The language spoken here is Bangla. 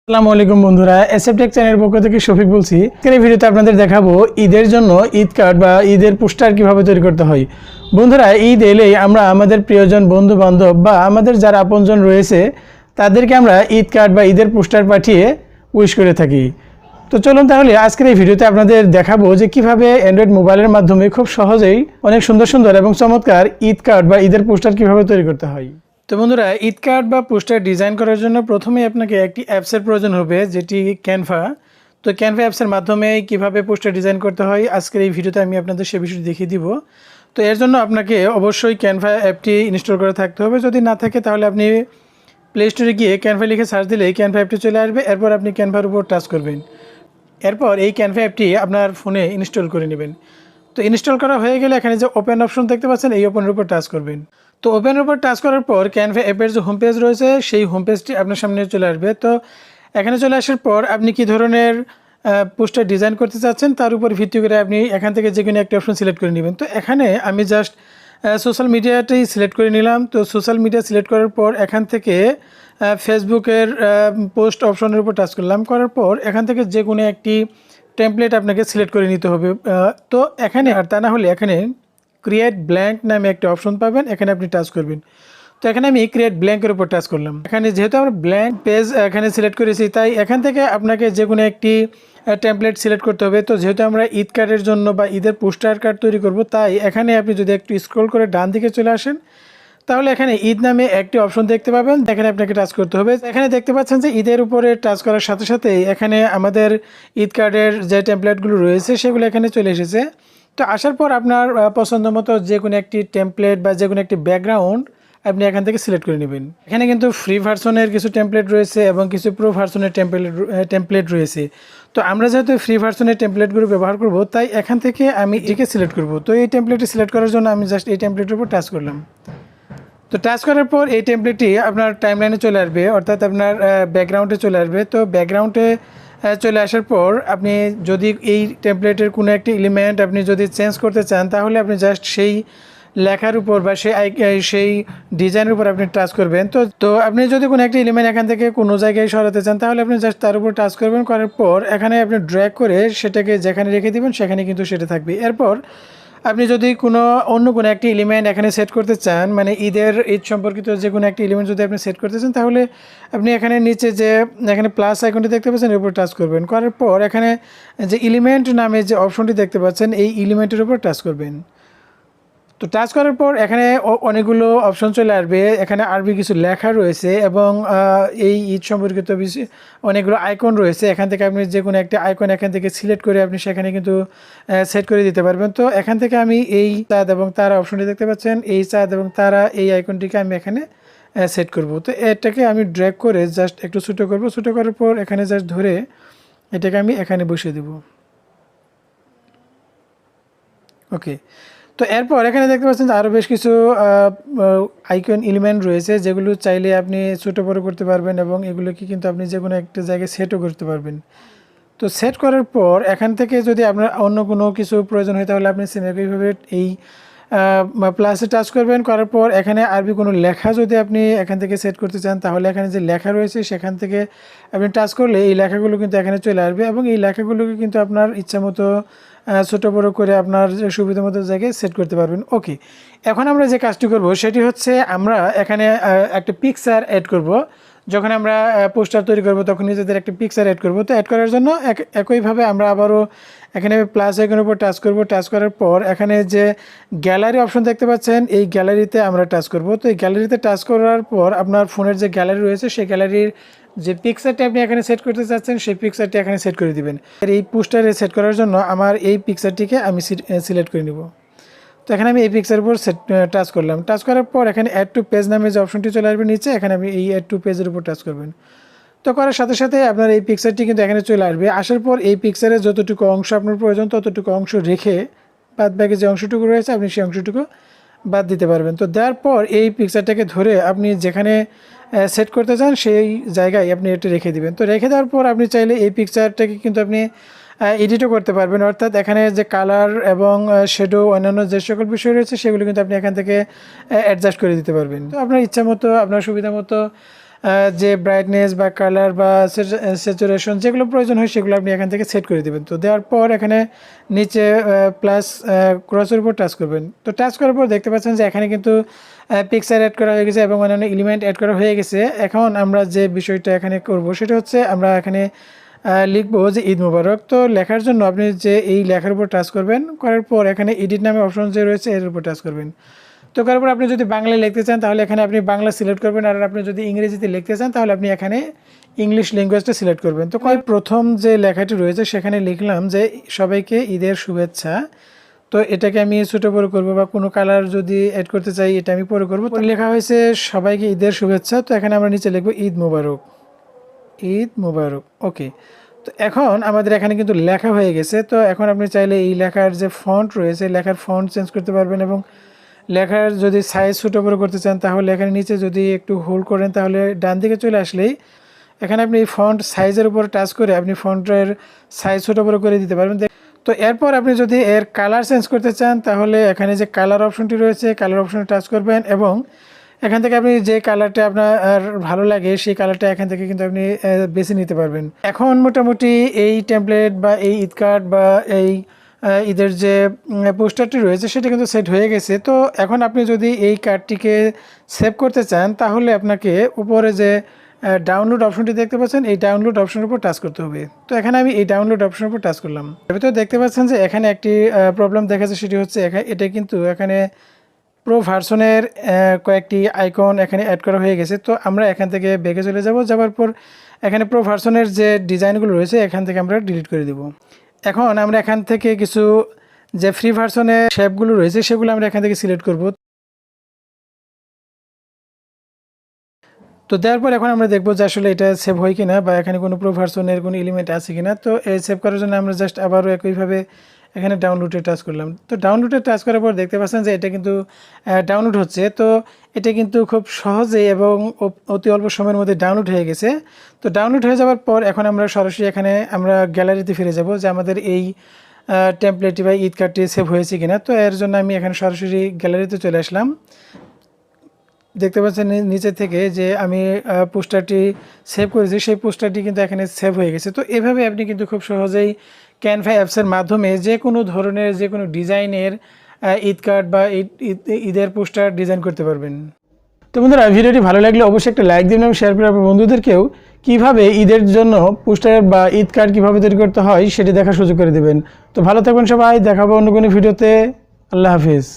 আসসালামু আলাইকুম বন্ধুরা, এসএফটেক চ্যানেলের পক্ষ থেকে শফিক বলছি। এই ভিডিওতে আপনাদের দেখাবো ঈদের জন্য ঈদ কার্ড বা ঈদের পোস্টার কিভাবে তৈরি করতে হয়। বন্ধুরা, ঈদ এলেই আমরা আমাদের প্রিয়জন, বন্ধু বান্ধব বা আমাদের যারা আপনজন রয়েছে তাদেরকে আমরা ঈদ কার্ড বা ঈদের পোস্টার পাঠিয়ে উইশ করে থাকি। তো চলুন তাহলে আজকের এই ভিডিওতে আপনাদের দেখাবো যে কিভাবে অ্যান্ড্রয়েড মোবাইলের মাধ্যমে খুব সহজেই অনেক সুন্দর সুন্দর এবং চমৎকার ঈদ কার্ড বা ঈদের পোস্টার কিভাবে তৈরি করতে হয়। তো বন্ধুরা, ঈদ কার্ড বা পোস্টার ডিজাইন করার জন্য প্রথমেই আপনাকে একটি অ্যাপসের প্রয়োজন হবে, যেটি ক্যানভা। তো ক্যানভা অ্যাপসের মাধ্যমে কিভাবে পোস্টার ডিজাইন করতে হয় আজকের এই ভিডিওতে আমি আপনাদের সে বিষয়টি দেখিয়ে দিব। তো এর জন্য আপনাকে অবশ্যই ক্যানভা অ্যাপটি ইনস্টল করে থাকতে হবে। যদি না থাকে তাহলে আপনি প্লে স্টোরে গিয়ে ক্যানভা লিখে সার্চ দিলেই ক্যানভা অ্যাপটি চলে আসবে। এরপর আপনি ক্যানভার উপর টাচ করবেন। এরপর এই ক্যানভা অ্যাপটি আপনার ফোনে ইনস্টল করে নেবেন। তো ইনস্টল করা হয়ে গেলে এখানে যে ওপেন অপশন দেখতে পাচ্ছেন, এই ওপেনের উপর টাচ করবেন। তো ওপেনের উপর টাচ করার পর ক্যানভা অ্যাপের যে হোম পেজ রয়েছে সেই হোম পেজটি আপনার সামনে চলে আসবে। তো এখানে চলে আসার পর আপনি কী ধরনের পোস্টার ডিজাইন করতে চাচ্ছেন তার উপর ভিত্তি করে আপনি এখান থেকে যে কোনো একটা অপশন সিলেক্ট করে নেবেন। তো এখানে আমি জাস্ট সোশ্যাল মিডিয়াটাই সিলেক্ট করে নিলাম। তো সোশ্যাল মিডিয়া সিলেক্ট করার পর এখান থেকে ফেসবুকের পোস্ট অপশনের উপর টাচ করলাম। করার পর এখান থেকে যে কোনো একটি টেমপ্লেট আপনাকে সিলেক্ট করে নিতে হবে। তো এখানে আর তা না হলে এখানে ক্রিয়েট ব্ল্যাঙ্ক নামে একটা অপশন পাবেন, এখানে আপনি টাচ করবেন। তো এখানে আমি ক্রিয়েট ব্ল্যাঙ্কের উপর টাচ করলাম। এখানে যেহেতু আমরা ব্ল্যাঙ্ক পেজ এখানে সিলেক্ট করেছি, তাই এখান থেকে আপনাকে যে কোনো একটি টেমপ্লেট সিলেক্ট করতে হবে। তো যেহেতু আমরা ঈদ কার্ডের জন্য বা ঈদের পোস্টার কার্ড তৈরি করব, তাই এখানে আপনি যদি একটু স্ক্রল করে ডান দিকে চলে আসেন তাহলে এখানে ঈদ নামে একটি অপশন দেখতে পাবেন, এখানে আপনাকে টাচ করতে হবে। এখানে দেখতে পাচ্ছেন যে ঈদের উপরে টাচ করার সাথে সাথে এখানে আমাদের ঈদ কার্ডের যে টেমপ্লেটগুলো রয়েছে সেগুলো এখানে চলে এসেছে। তো আসার পর আপনার পছন্দ মতো যে কোনো একটি টেমপ্লেট বা যে কোনো একটি ব্যাকগ্রাউন্ড আপনি এখান থেকে সিলেক্ট করে নেবেন। এখানে কিন্তু ফ্রি ভার্সনের কিছু টেমপ্লেট রয়েছে এবং কিছু প্রো ভার্সনের টেমপ্লেট রয়েছে। তো আমরা যেহেতু ফ্রি ভার্সনের টেমপ্লেটগুলো ব্যবহার করব, তাই এখান থেকে আমি এটিকে সিলেক্ট করব। তো এই টেমপ্লেটটি সিলেক্ট করার জন্য আমি জাস্ট এই টেমপ্লেটের উপর টাচ করলাম। তো টাচ করার পর এই টেমপ্লেটটি আপনার টাইমলাইনে চলে আসবে, অর্থাৎ আপনার ব্যাকগ্রাউন্ডে চলে আসবে। তো ব্যাকগ্রাউন্ডে চলে আসার পর আপনি যদি এই টেমপ্লেটের কোনো একটি এলিমেন্ট আপনি যদি চেঞ্জ করতে চান তাহলে আপনি জাস্ট সেই লেখার উপর বা সেই ডিজাইনের উপর আপনি টাচ করবেন। তো আপনি যদি কোনো একটি এলিমেন্ট এখান থেকে কোনো জায়গায় সরাতে চান তাহলে আপনি জাস্ট তার উপর টাচ করবেন। করার পর এখানে আপনি ড্র্যাগ করে সেটাকে যেখানে রেখে দিবেন সেখানে কিন্তু সেটা থাকবে। এরপর আপনি যদি অন্য কোনো একটি এলিমেন্ট এখানে সেট করতে চান, মানে ঈদ সম্পর্কিত যে কোনো একটি এলিমেন্ট যদি আপনি সেট করতে চান তাহলে আপনি এখানে নিচে যে এখানে প্লাস আইকনটি দেখতে পাচ্ছেন এর উপর টাচ করবেন। করার পর এখানে যে এলিমেন্ট নামে যে অপশনটি দেখতে পাচ্ছেন এই এলিমেন্টের উপর টাচ করবেন। তো টাচ করার পর এখানে অনেকগুলো অপশন চলে আসবে। এখানে আরবি কিছু লেখা রয়েছে এবং এই ঈদ সম্পর্কিত অনেকগুলো আইকন রয়েছে। এখান থেকে আপনি যে কোনো একটা আইকন এখান থেকে সিলেক্ট করে আপনি সেখানে কিন্তু সেট করে দিতে পারবেন। তো এখান থেকে আমি এই চাঁদ এবং তারা অপশনটি দেখতে পাচ্ছেন, এই চাঁদ এবং তারা এই আইকনটিকে আমি এখানে সেট করব। তো এটাকে আমি ড্র্যাগ করে জাস্ট একটু ছোটো করব। ছোটো করার পর এখানে জাস্ট ধরে এটাকে আমি এখানে বসিয়ে দেব। ওকে। তো এরপর এখানে দেখতে পাচ্ছেন আরও বেশ কিছু আইকন এলিমেন্ট রয়েছে, যেগুলো চাইলে আপনি ছোটো বড়ো করতে পারবেন এবং এগুলোকে কিন্তু আপনি যে কোনো একটা জায়গায় সেটও করতে পারবেন। তো সেট করার পর এখান থেকে যদি আপনার অন্য কোনো কিছু প্রয়োজন হয় তাহলে আপনি এইভাবে এই প্লাসে টাচ করবেন। করার পর এখানে আরবি কোনো লেখা যদি আপনি এখান থেকে সেট করতে চান তাহলে এখানে যে লেখা রয়েছে সেখান থেকে আপনি টাচ করলে এই লেখাগুলো কিন্তু এখানে চলে আসবে এবং এই লেখাগুলোকে কিন্তু আপনার ইচ্ছা মতো ছোটো বড়ো করে আপনার সুবিধা মতো জায়গায় সেট করতে পারবেন। ওকে, এখন আমরা যে কাজটি করব সেটি হচ্ছে আমরা এখানে একটা পিকচার অ্যাড করব। যখন আমরা পোস্টার তৈরি করব তখন নিজেদের একটা পিকচার অ্যাড করব। তো অ্যাড করার জন্য একইভাবে আমরা আবারও এখানে প্লাস আইকনের উপর টাচ করব। টাচ করার পর এখানে যে গ্যালারি অপশন দেখতে পাচ্ছেন এই গ্যালারিতে আমরা টাচ করব। তো এই গ্যালারিতে টাচ করার পর আপনার ফোনের যে গ্যালারি রয়েছে সেই গ্যালারির যে পিকচারটি আপনি এখানে সেট করতে চাচ্ছেন সেই পিকচারটি এখানে সেট করে দিবেন। আর এই পোস্টারে সেট করার জন্য আমার এই পিকচারটিকে আমি সিলেক্ট করে নেব। তো এখানে আমি এই পিকচারের উপর টাচ করলাম। টাচ করার পর এখানে অ্যাড টু পেজ নামে যে অপশনটি চলে আসবে নিচে, এখানে আমি এই অ্যাড টু পেজের উপর টাচ করবেন। তো করার সাথে সাথে আপনার এই পিকচারটি কিন্তু এখানে চলে আসবে। আসার পর এই পিকচারের যতটুকু অংশ আপনার প্রয়োজন ততটুকু অংশ রেখে বাদ বাকি যে অংশটুকু রয়েছে আপনি সেই অংশটুকু বাদ দিতে পারবেন। তো দেওয়ার পর এই পিকচারটাকে ধরে আপনি যেখানে সেট করতে চান সেই জায়গায় আপনি এটা রেখে দিবেন। তো রেখে দেওয়ার পর আপনি চাইলে এই পিকচারটাকে কিন্তু আপনি এডিটও করতে পারবেন, অর্থাৎ এখানে যে কালার এবং শেডো অন্যান্য যে সকল বিষয় রয়েছে সেগুলো কিন্তু আপনি এখান থেকে অ্যাডজাস্ট করে দিতে পারবেন। তো আপনার ইচ্ছা মতো আপনার সুবিধা মতো যে ব্রাইটনেস বা কালার বা স্যাচুরেশন যেগুলো প্রয়োজন হয় সেগুলো আপনি এখান থেকে সেট করে দেবেন। তো দেওয়ার পর এখানে নিচে প্লাস ক্রসের উপর টাচ করবেন। তো টাচ করার পর দেখতে পাচ্ছেন যে এখানে কিন্তু পিকচার অ্যাড করা হয়ে গেছে এবং অন্যান্য এলিমেন্ট অ্যাড করা হয়ে গেছে। এখন আমরা যে বিষয়টা এখানে করব সেটা হচ্ছে আমরা এখানে লিখবো যে ঈদ মুবারক। তো লেখার জন্য আপনি যে এই লেখার উপর টাচ করবেন, করার পর এখানে এডিট নামে অপশন যে রয়েছে এর উপর টাচ করবেন। তো করার পর আপনি যদি বাংলায় লিখতে চান তাহলে এখানে আপনি বাংলা সিলেক্ট করবেন, আর আপনি যদি ইংরেজিতে লিখতে চান তাহলে আপনি এখানে ইংলিশ ল্যাঙ্গুয়েজটা সিলেক্ট করবেন। তো প্রথম যে লেখাটি রয়েছে সেখানে লিখলাম যে সবাইকে ঈদের শুভেচ্ছা। তো এটাকে আমি ছোটো বড়ো করবো বা কোনো কালার যদি অ্যাড করতে চাই এটা আমি পরে করবো। তো লেখা হয়েছে সবাইকে ঈদের শুভেচ্ছা। তো এখানে আমরা নিচে লিখবো ঈদ মুবারক, ঈদ মুবারক। ওকে, তো এখন আমাদের এখানে কিন্তু লেখা হয়ে গেছে। তো এখন আপনি চাইলে এই লেখার যে ফন্ট রয়েছে লেখার ফন্ট চেঞ্জ করতে পারবেন, এবং লেখার যদি সাইজ ছোটো বড়ো করতে চান তাহলে এখানে নিচে যদি একটু হোল্ড করেন তাহলে ডান দিকে চলে আসলেই এখানে আপনি ফন্ট সাইজের উপর টাচ করে আপনি ফন্টের সাইজ ছোটো বড়ো করে দিতে পারবেন। তো এরপর আপনি যদি এর কালার চেঞ্জ করতে চান তাহলে এখানে যে কালার অপশনটি রয়েছে কালার অপশনে টাচ করবেন, এবং এখান থেকে আপনি যে কালারটা আপনার ভালো লাগে সেই কালারটা এখান থেকে কিন্তু আপনি বেছে নিতে পারবেন। এখন মোটামুটি এই টেমপ্লেট বা এই ঈদ কার্ড বা এই ঈদের যে পোস্টারটি রয়েছে সেটা কিন্তু সেট হয়ে গেছে। তো এখন আপনি যদি এই কার্ডটিকে সেভ করতে চান তাহলে আপনাকে উপরে যে ডাউনলোড অপশনটি দেখতে পাচ্ছেন এই ডাউনলোড অপশনের উপর টাচ করতে হবে। তো এখানে আমি এই ডাউনলোড অপশনের উপর টাচ করলাম। তো দেখতে পাচ্ছেন যে এখানে একটি প্রবলেম দেখাচ্ছে, সেটি হচ্ছে এটা কিন্তু এখানে প্রো ভার্সনের কয়েকটি আইকন এখানে অ্যাড করা হয়ে গেছে। তো আমরা এখান থেকে ব্যাকে চলে যাব, যাওয়ার পর এখানে প্রো ভার্সনের যে ডিজাইনগুলো রয়েছে এখান থেকে আমরা ডিলিট করে দেব। এখন আমরা এখান থেকে কিছু যে ফ্রি ভার্সনের শেপগুলো রয়েছে সেগুলো আমরা এখান থেকে সিলেক্ট করব। তো দেওয়ার পর এখন আমরা দেখবো যে আসলে এটা সেভ হয় কিনা বা এখানে কোনো প্রো ভার্সনের কোনো এলিমেন্ট আছে কিনা। তো এই সেভ করার জন্য আমরা জাস্ট আবারও একইভাবে এখানে ডাউনলোডে টাচ করলাম। তো ডাউনলোডে টাচ করার পর দেখতে পাচ্ছেন যে এটা কিন্তু ডাউনলোড হচ্ছে। তো এটা কিন্তু খুব সহজেই এবং অতি অল্প সময়ের মধ্যে ডাউনলোড হয়ে গেছে। তো ডাউনলোড হয়ে যাওয়ার পর এখন আমরা সরাসরি এখানে আমরা গ্যালারিতে ফিরে যাব যে আমাদের এই টেমপ্লেটটি বা ঈদ কার্ডটি সেভ হয়েছে কিনা। তো এর জন্য আমি এখানে সরাসরি গ্যালারিতে চলে আসলাম। দেখতে পাচ্ছেন নিচে থেকে যে আমি পোস্টারটি সেভ করেছি সেই পোস্টারটি কিন্তু এখানে সেভ হয়ে গেছে। তো এভাবে আপনি কিন্তু খুব সহজেই ক্যানভা অ্যাপসের মাধ্যমে যে কোনো ধরনের যে কোনো ডিজাইনের ঈদ কার্ড বা ঈদের পোস্টার ডিজাইন করতে পারবেন। তো বন্ধুরা, ভিডিওটি ভালো লাগলে অবশ্যই একটা লাইক দিন এবং শেয়ার করে আপনার বন্ধুদেরকেও কীভাবে ঈদের জন্য পোস্টার বা ঈদ কার্ড কীভাবে তৈরি করতে হয় সেটি দেখার সুযোগ করে দেবেন। তো ভালো থাকবেন সবাই, দেখাবো অন্য কোনো ভিডিওতে। আল্লাহ হাফিজ।